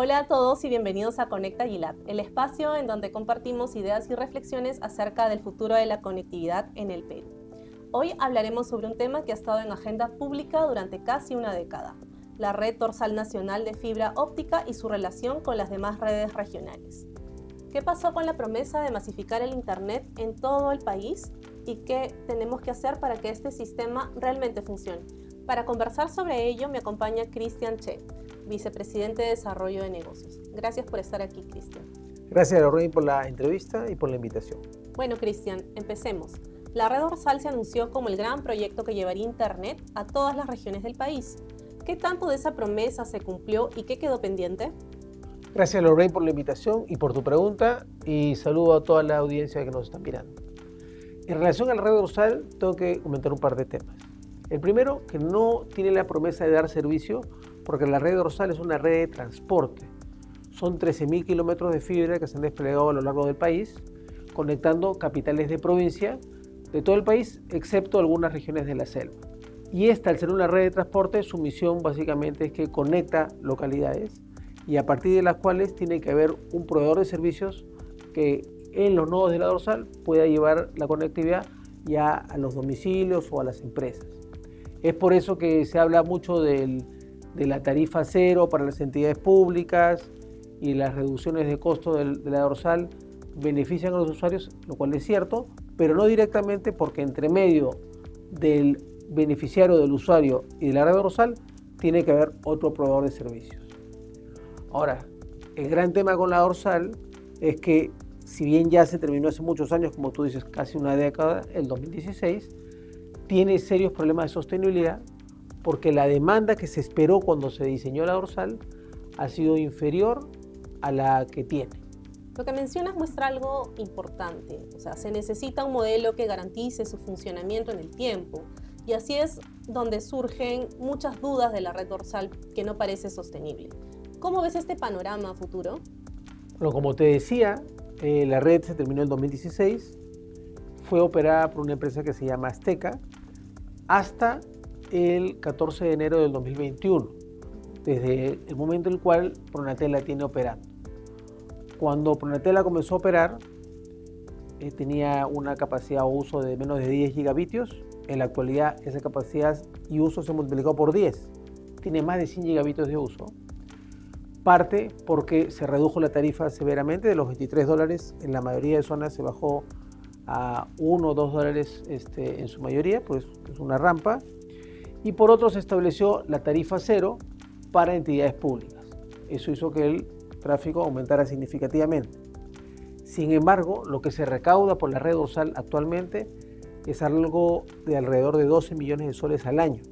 Hola a todos y bienvenidos a Conecta Gilat, el espacio en donde compartimos ideas y reflexiones acerca del futuro de la conectividad en el Perú. Hoy hablaremos sobre un tema que ha estado en agenda pública durante casi una década, la Red Dorsal Nacional de Fibra Óptica y su relación con las demás redes regionales. ¿Qué pasó con la promesa de masificar el Internet en todo el país? ¿Y qué tenemos que hacer para que este sistema realmente funcione? Para conversar sobre ello me acompaña Cristian Che, vicepresidente de Desarrollo de Negocios. Gracias por estar aquí, Cristian. Gracias, Lorraine, por la entrevista y por la invitación. Bueno, Cristian, empecemos. La Red Dorsal se anunció como el gran proyecto que llevaría Internet a todas las regiones del país. ¿Qué tanto de esa promesa se cumplió y qué quedó pendiente? Gracias, Lorraine, por la invitación y por tu pregunta, y saludo a toda la audiencia que nos está mirando. En relación a la Red Dorsal, tengo que comentar un par de temas. El primero, que no tiene la promesa de dar servicio, porque la Red Dorsal es una red de transporte. Son 13.000 kilómetros de fibra que se han desplegado a lo largo del país, conectando capitales de provincia de todo el país, excepto algunas regiones de la selva. Y esta, al ser una red de transporte, su misión básicamente es que conecta localidades y a partir de las cuales tiene que haber un proveedor de servicios que en los nodos de la dorsal pueda llevar la conectividad ya a los domicilios o a las empresas. Es por eso que se habla mucho de la tarifa cero para las entidades públicas y las reducciones de costo de la dorsal benefician a los usuarios, lo cual es cierto, pero no directamente, porque entre medio del beneficiario, del usuario y de la red dorsal tiene que haber otro proveedor de servicios. Ahora, el gran tema con la dorsal es que si bien ya se terminó hace muchos años, como tú dices, casi una década, el 2016, tiene serios problemas de sostenibilidad porque la demanda que se esperó cuando se diseñó la dorsal ha sido inferior a la que tiene. Lo que mencionas muestra algo importante, o sea, se necesita un modelo que garantice su funcionamiento en el tiempo, y así es donde surgen muchas dudas de la red dorsal que no parece sostenible. ¿Cómo ves este panorama a futuro? Bueno, como te decía, la red se terminó en 2016, fue operada por una empresa que se llama Azteca hasta el 14 de enero del 2021, desde el momento en el cual Pronatel la tiene operando. Cuando Pronatel la comenzó a operar, tenía una capacidad o uso de menos de 10 gigavatios. En la actualidad esa capacidad y uso se multiplicó por 10. Tiene más de 100 gigavatios de uso. Parte porque se redujo la tarifa severamente, de los $23 en la mayoría de zonas se bajó a $1 o $2 en su mayoría, pues es una rampa. Y por otro se estableció la tarifa cero para entidades públicas. Eso hizo que el tráfico aumentara significativamente. Sin embargo, lo que se recauda por la red dorsal actualmente es algo de alrededor de 12 millones de soles al año.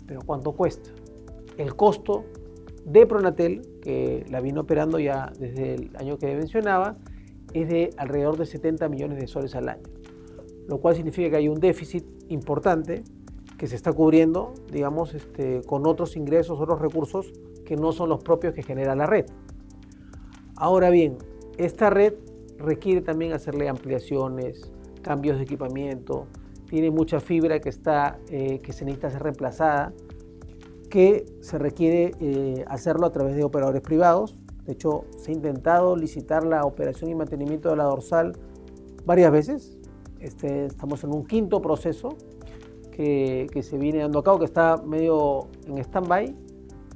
¿Pero cuánto cuesta? El costo de Pronatel, que la vino operando ya desde el año que mencionaba, es de alrededor de 70 millones de soles al año, lo cual significa que hay un déficit importante que se está cubriendo, digamos, con otros ingresos, otros recursos que no son los propios que genera la red. Ahora bien, esta red requiere también hacerle ampliaciones, cambios de equipamiento, tiene mucha fibra que se necesita ser reemplazada, que se requiere hacerlo a través de operadores privados. De hecho, se ha intentado licitar la operación y mantenimiento de la dorsal varias veces. Estamos en un quinto proceso que se viene dando a cabo, que está medio en stand-by,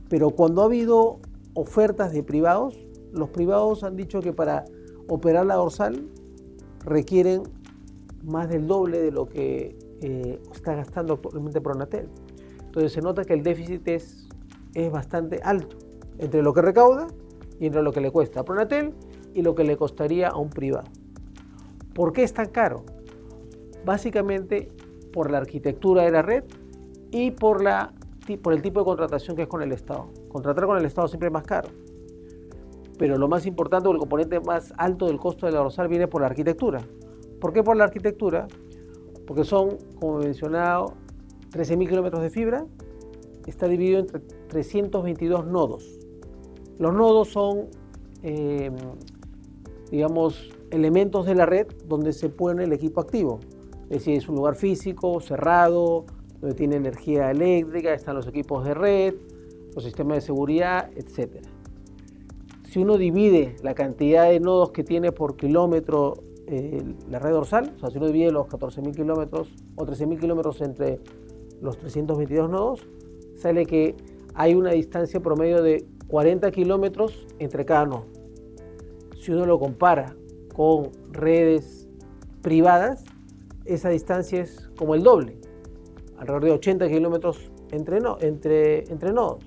pero cuando ha habido ofertas de privados, los privados han dicho que para operar la dorsal requieren más del doble de lo que está gastando actualmente Pronatel. Entonces se nota que el déficit es bastante alto entre lo que recauda y entre lo que le cuesta a Pronatel y lo que le costaría a un privado. ¿Por qué es tan caro? Básicamente por la arquitectura de la red y por el tipo de contratación que es con el Estado. Contratar con el Estado siempre es más caro. Pero lo más importante, o el componente más alto del costo de la dorsal, viene por la arquitectura. ¿Por qué por la arquitectura? Porque son, como he mencionado, 13.000 kilómetros de fibra, está dividido entre 322 nodos. Los nodos son, digamos, elementos de la red donde se pone el equipo activo. Es decir, es un lugar físico, cerrado, donde tiene energía eléctrica, están los equipos de red, los sistemas de seguridad, etc. si uno divide la cantidad de nodos que tiene por kilómetro la red dorsal, o sea, si uno divide los 14.000 kilómetros o 13.000 kilómetros entre los 322 nodos, sale que hay una distancia promedio de 40 kilómetros entre cada nodo. Si uno lo compara con redes privadas, esa distancia es como el doble, alrededor de 80 kilómetros entre nodos.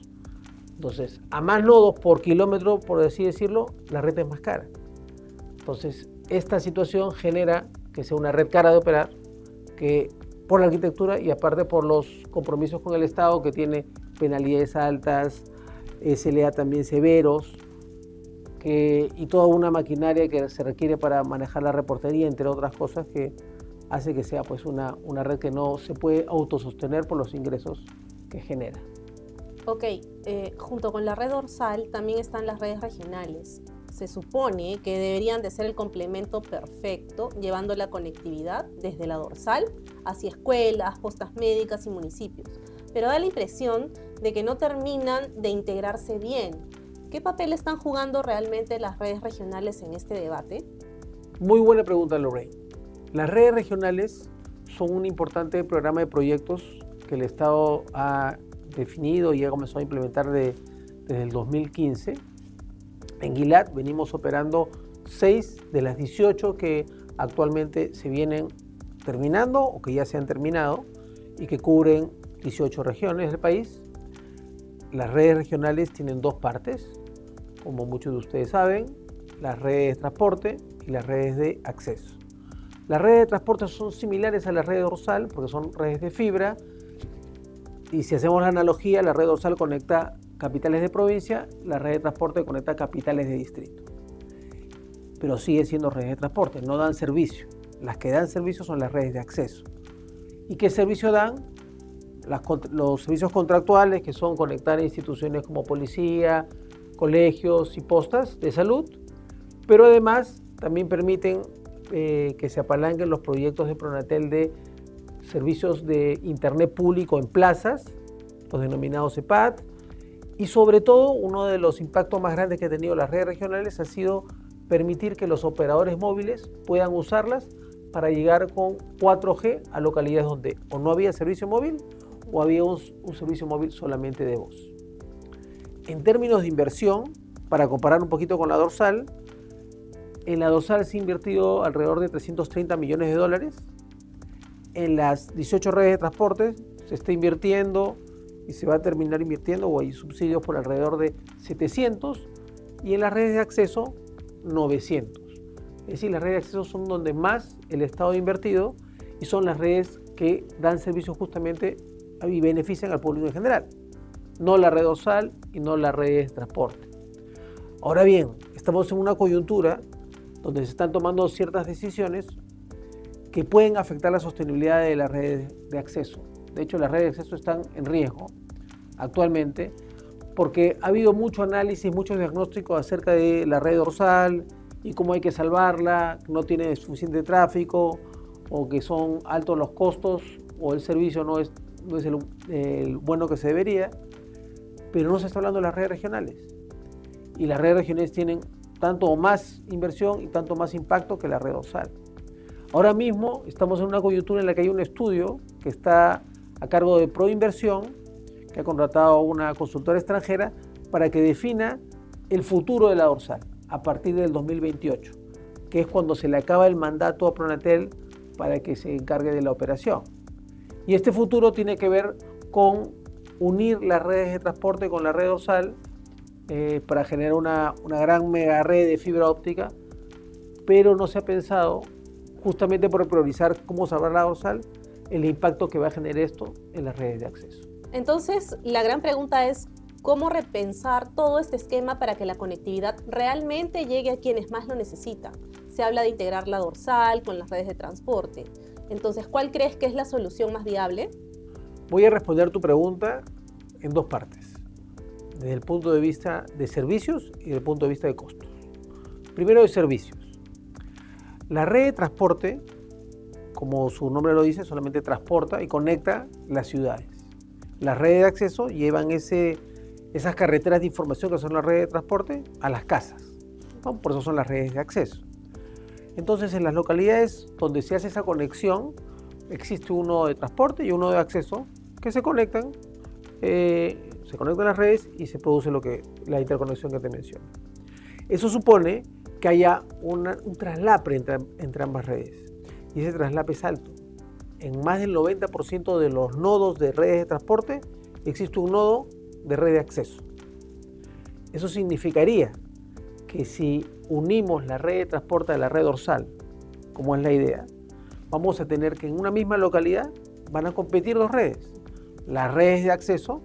Entonces, a más nodos por kilómetro, por así decirlo, la red es más cara. Entonces, esta situación genera que sea una red cara de operar, que por la arquitectura y aparte por los compromisos con el Estado, que tiene penalidades altas, SLA también severos, y toda una maquinaria que se requiere para manejar la reportería, entre otras cosas, que hace que sea pues una red que no se puede autosostener por los ingresos que genera. Ok, junto con la red dorsal también están las redes regionales. Se supone que deberían de ser el complemento perfecto, llevando la conectividad desde la dorsal hacia escuelas, postas médicas y municipios. Pero da la impresión de que no terminan de integrarse bien. ¿Qué papel están jugando realmente las redes regionales en este debate? Muy buena pregunta, Lorraine. Las redes regionales son un importante programa de proyectos que el Estado ha definido y ha comenzado a implementar desde el 2015. En Gilat venimos operando 6 de las 18 que actualmente se vienen terminando o que ya se han terminado y que cubren 18 regiones del país. Las redes regionales tienen dos partes, como muchos de ustedes saben, las redes de transporte y las redes de acceso. Las redes de transporte son similares a la red dorsal porque son redes de fibra, y si hacemos la analogía, la red dorsal conecta capitales de provincia, la red de transporte conecta capitales de distrito. Pero sigue siendo redes de transporte, no dan servicio. Las que dan servicio son las redes de acceso. ¿Y qué servicio dan? Los servicios contractuales, que son conectar instituciones como policía, colegios y postas de salud, pero además también permiten que se apalanquen los proyectos de Pronatel de servicios de internet público en plazas, los denominados EPAD, y sobre todo uno de los impactos más grandes que han tenido las redes regionales ha sido permitir que los operadores móviles puedan usarlas para llegar con 4G a localidades donde o no había servicio móvil o había un servicio móvil solamente de voz. En términos de inversión, para comparar un poquito con la dorsal, en la dorsal se ha invertido alrededor de 330 millones de dólares. En las 18 redes de transporte se está invirtiendo y se va a terminar invirtiendo, o hay subsidios por alrededor de 700, y en las redes de acceso 900. Es decir, las redes de acceso son donde más el Estado ha invertido y son las redes que dan servicios justamente y benefician al público en general, no la red dorsal y no la red de transporte. Ahora bien, estamos en una coyuntura donde se están tomando ciertas decisiones que pueden afectar la sostenibilidad de las redes de acceso. De hecho, las redes de acceso están en riesgo actualmente porque ha habido mucho análisis, muchos diagnósticos acerca de la red dorsal y cómo hay que salvarla, que no tiene suficiente tráfico o que son altos los costos o el servicio no es el bueno que se debería, pero no se está hablando de las redes regionales. Y las redes regionales tienen tanto o más inversión y tanto más impacto que la red dorsal. Ahora mismo estamos en una coyuntura en la que hay un estudio que está a cargo de Proinversión, que ha contratado a una consultora extranjera para que defina el futuro de la dorsal a partir del 2028, que es cuando se le acaba el mandato a Pronatel para que se encargue de la operación. Y este futuro tiene que ver con unir las redes de transporte con la red dorsal para generar una gran mega red de fibra óptica, pero no se ha pensado, justamente por priorizar cómo salvar la dorsal, el impacto que va a generar esto en las redes de acceso. Entonces, la gran pregunta es, ¿cómo repensar todo este esquema para que la conectividad realmente llegue a quienes más lo necesitan? Se habla de integrar la dorsal con las redes de transporte. Entonces, ¿cuál crees que es la solución más viable? Voy a responder tu pregunta en dos partes, desde el punto de vista de servicios y desde el punto de vista de costos. Primero, de servicios. La red de transporte, como su nombre lo dice, solamente transporta y conecta las ciudades. Las redes de acceso llevan ese esas carreteras de información que son las redes de transporte a las casas, ¿no? Por eso son las redes de acceso. Entonces, en las localidades donde se hace esa conexión, existe un nodo de transporte y un nodo de acceso que se conectan las redes y se produce la interconexión que te menciono. Eso supone que haya un traslape entre ambas redes, y ese traslape es alto. En más del 90% de los nodos de redes de transporte existe un nodo de red de acceso. Eso significaría que si unimos la red de transporte a la red dorsal, como es la idea, vamos a tener que en una misma localidad van a competir dos redes, las redes de acceso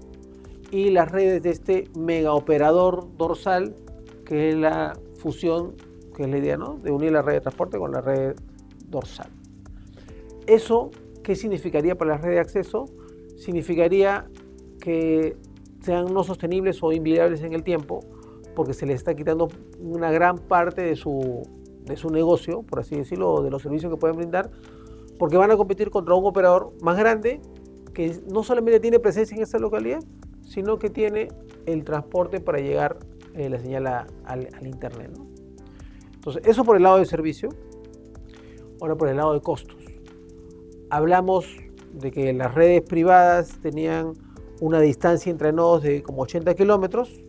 y las redes de este megaoperador dorsal, que es la fusión, que es la idea, ¿no?, de unir la red de transporte con la red dorsal. ¿Eso qué significaría para la red de acceso? Significaría que sean no sostenibles o inviables en el tiempo, porque se les está quitando una gran parte de su negocio, por así decirlo, de los servicios que pueden brindar, porque van a competir contra un operador más grande que no solamente tiene presencia en esta localidad, sino que tiene el transporte para llegar la señal al internet, ¿no? Entonces, eso por el lado de servicio. Ahora por el lado de costos. Hablamos de que las redes privadas tenían una distancia entre nodos de como 80 kilómetros,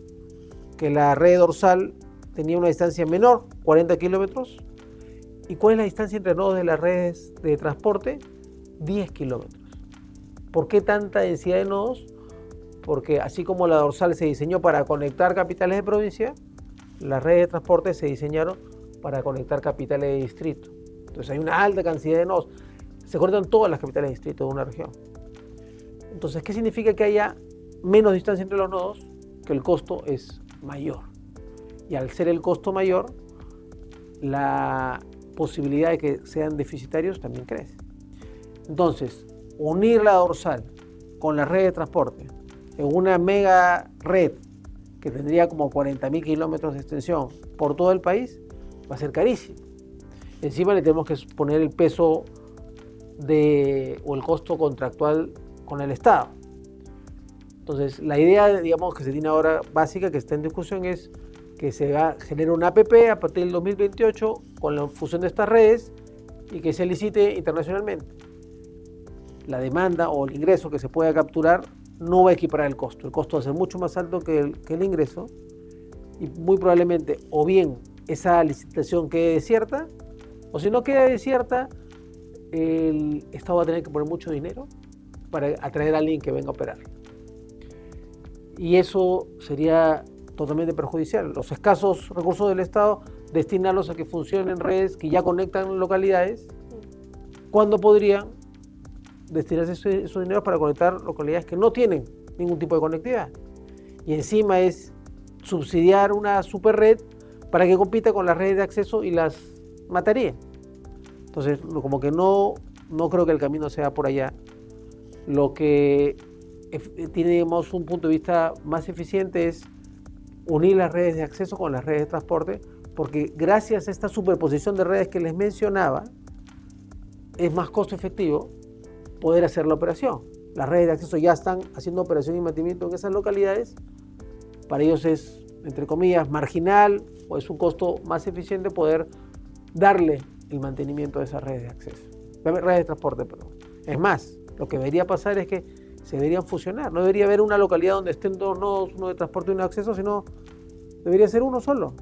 que la red dorsal tenía una distancia menor, 40 kilómetros. ¿Y cuál es la distancia entre nodos de las redes de transporte? 10 kilómetros. ¿Por qué tanta densidad de nodos? Porque así como la dorsal se diseñó para conectar capitales de provincia, las redes de transporte se diseñaron para conectar capitales de distrito. Entonces hay una alta cantidad de nodos. Se conectan todas las capitales de distrito de una región. Entonces, ¿qué significa que haya menos distancia entre los nodos? Que el costo es mayor. Y al ser el costo mayor, la posibilidad de que sean deficitarios también crece. Entonces, unir la dorsal con la red de transporte en una mega red que tendría como 40.000 kilómetros de extensión por todo el país va a ser carísimo. Encima le tenemos que poner el peso o el costo contractual con el Estado. Entonces, la idea, digamos, que se tiene ahora básica, que está en discusión, es que se genere una APP a partir del 2028 con la fusión de estas redes y que se licite internacionalmente. La demanda o el ingreso que se pueda capturar no va a equiparar el costo. El costo va a ser mucho más alto que el ingreso, y muy probablemente o bien esa licitación quede desierta, o si no queda desierta, el Estado va a tener que poner mucho dinero para atraer a alguien que venga a operar. Y eso sería totalmente perjudicial. Los escasos recursos del Estado, destinarlos a que funcionen redes que ya conectan localidades, cuando podrían destinarse esos dineros para conectar localidades que no tienen ningún tipo de conectividad. Y encima es subsidiar una super red para que compita con las redes de acceso y las mataría. Entonces, como que no creo que el camino sea por allá. Lo que tiene, digamos, un punto de vista más eficiente es unir las redes de acceso con las redes de transporte, porque gracias a esta superposición de redes que les mencionaba, es más costo efectivo poder hacer la operación. Las redes de acceso ya están haciendo operación y mantenimiento en esas localidades. Para ellos es, entre comillas, marginal, o es un costo más eficiente poder darle el mantenimiento de esas redes de acceso, redes de transporte, perdón. Es más, lo que debería pasar es que se deberían fusionar. No debería haber una localidad donde estén dos nodos, uno de transporte y uno de acceso, sino debería ser uno solo.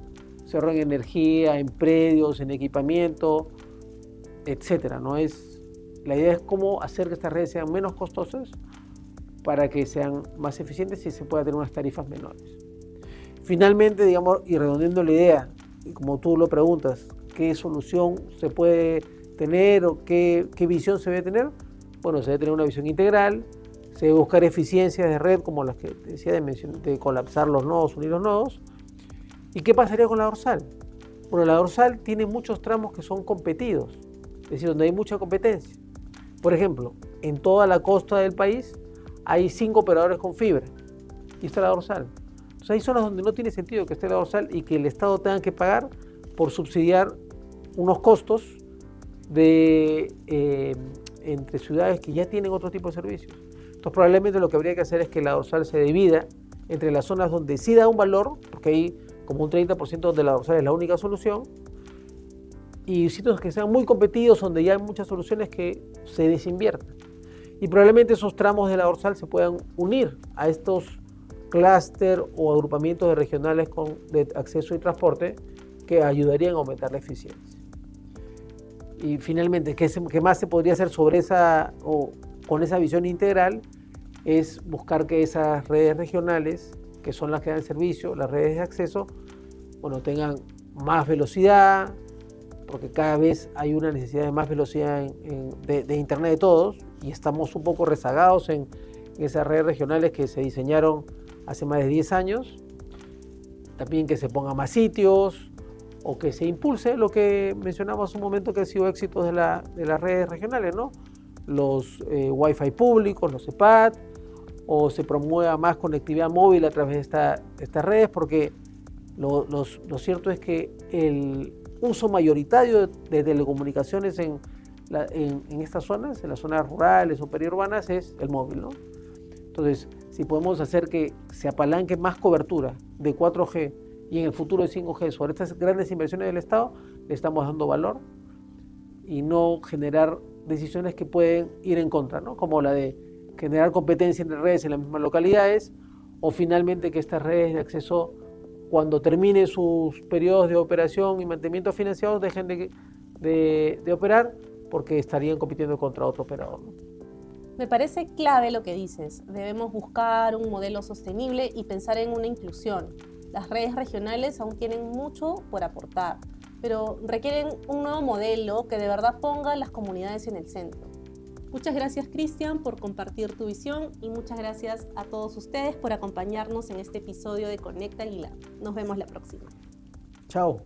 Se ahorra en energía, en predios, en equipamiento, etcétera. La idea es cómo hacer que estas redes sean menos costosas para que sean más eficientes y se pueda tener unas tarifas menores. Finalmente, digamos, y redondeando la idea, y como tú lo preguntas, ¿qué solución se puede tener o qué visión se debe tener? Bueno, se debe tener una visión integral, se debe buscar eficiencias de red como las que te decía de colapsar los nodos, unir los nodos. ¿Y qué pasaría con la dorsal? Bueno, la dorsal tiene muchos tramos que son competidos, es decir, donde hay mucha competencia. Por ejemplo, en toda la costa del país hay 5 operadores con fibra y está la dorsal. Entonces hay zonas donde no tiene sentido que esté la dorsal y que el Estado tenga que pagar por subsidiar unos costos entre ciudades que ya tienen otro tipo de servicios. Entonces probablemente lo que habría que hacer es que la dorsal se divida entre las zonas donde sí da un valor, porque hay como un 30% donde la dorsal es la única solución, y sitios que sean muy competidos, donde ya hay muchas soluciones que se desinvierten. Y probablemente esos tramos de la dorsal se puedan unir a estos clúster o agrupamientos de regionales de acceso y transporte que ayudarían a aumentar la eficiencia. Y finalmente, ¿qué más se podría hacer sobre esa o con esa visión integral? Es buscar que esas redes regionales, que son las que dan servicio, las redes de acceso, bueno, tengan más velocidad, porque cada vez hay una necesidad de más velocidad de Internet de todos, y estamos un poco rezagados en esas redes regionales que se diseñaron hace más de 10 años. También que se pongan más sitios, o que se impulse lo que mencionamos un momento que ha sido éxitos de las redes regionales, ¿no? Los Wi-Fi públicos, los EPAD, o se promueva más conectividad móvil a través de estas redes, porque lo cierto es que el uso mayoritario de telecomunicaciones en estas zonas, en las zonas rurales o periurbanas, es el móvil, ¿no? Entonces, si podemos hacer que se apalanque más cobertura de 4G y en el futuro de 5G sobre estas grandes inversiones del Estado, le estamos dando valor y no generar decisiones que pueden ir en contra, ¿no? Como la de generar competencia entre redes en las mismas localidades, o finalmente que estas redes de acceso, cuando termine sus periodos de operación y mantenimiento financiados, dejen de operar porque estarían compitiendo contra otro operador, ¿no? Me parece clave lo que dices. Debemos buscar un modelo sostenible y pensar en una inclusión. Las redes regionales aún tienen mucho por aportar, pero requieren un nuevo modelo que de verdad ponga a las comunidades en el centro. Muchas gracias, Cristian, por compartir tu visión, y muchas gracias a todos ustedes por acompañarnos en este episodio de Conecta Aguilar. Nos vemos la próxima. Chao.